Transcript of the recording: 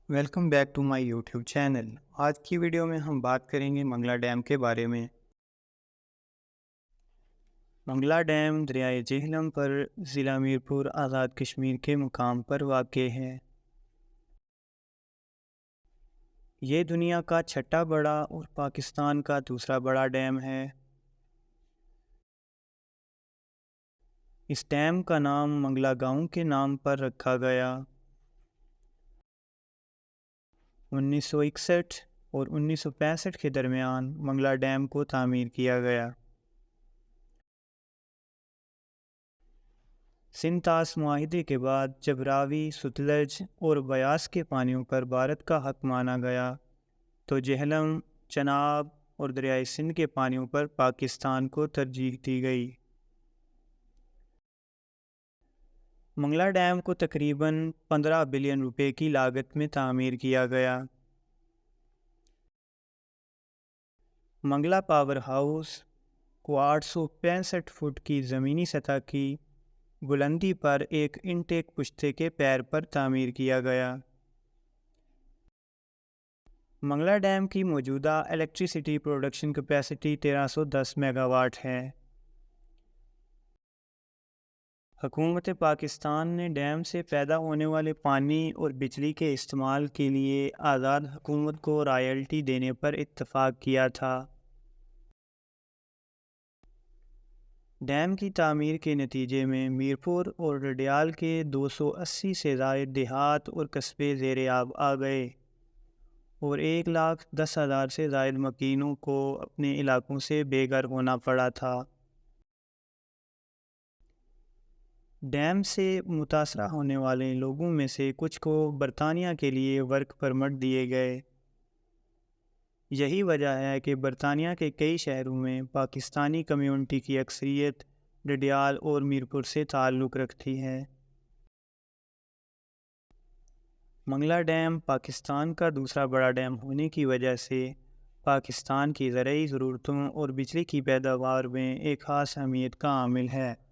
Welcome back to my YouTube channel. آج کی video میں ہم بات کریں گے منگلا ڈیم کے بارے میں۔ منگلا ڈیم دریائے جہلم پر ضلع میرپور آزاد کشمیر کے مقام پر واقع ہے۔ یہ دنیا کا چھٹا بڑا اور پاکستان کا دوسرا بڑا ڈیم ہے۔ اس ڈیم کا نام منگلا گاؤں کے نام پر رکھا گیا۔ 1961 اور 1965 کے درمیان منگلا ڈیم کو تعمیر کیا گیا۔ سنتاس معاہدے کے بعد جب راوی، ستلج اور بیاس کے پانیوں پر بھارت کا حق مانا گیا تو جہلم، چناب اور دریائے سندھ کے پانیوں پر پاکستان کو ترجیح دی گئی۔ منگلا ڈیم کو تقریباً 15 بلین روپے کی لاگت میں تعمیر کیا گیا۔ منگلا پاور ہاؤس کو 865 فٹ کی زمینی سطح کی بلندی پر ایک انٹیک پشتے کے پیر پر تعمیر کیا گیا۔ منگلا ڈیم کی موجودہ electricity production capacity 1310 mega what ہے۔ حکومت پاکستان نے ڈیم سے پیدا ہونے والے پانی اور بجلی کے استعمال کے لیے آزاد حکومت کو رائلٹی دینے پر اتفاق کیا تھا۔ ڈیم کی تعمیر کے نتیجے میں میرپور اور رڈیال کے 280 سے زائد دیہات اور قصبے زیر آب آ گئے اور 1,10,000 سے زائد مکینوں کو اپنے علاقوں سے بے گھر ہونا پڑا تھا۔ ڈیم سے متاثرہ ہونے والے لوگوں میں سے کچھ کو برطانیہ کے لیے ورک پرمٹ دیے گئے۔ یہی وجہ ہے کہ برطانیہ کے کئی شہروں میں پاکستانی کمیونٹی کی اکثریت رڈیال اور میرپور سے تعلق رکھتی ہے۔ منگلا ڈیم پاکستان کا دوسرا بڑا ڈیم ہونے کی وجہ سے پاکستان کی زرعی ضرورتوں اور بجلی کی پیداوار میں ایک خاص اہمیت کا حامل ہے۔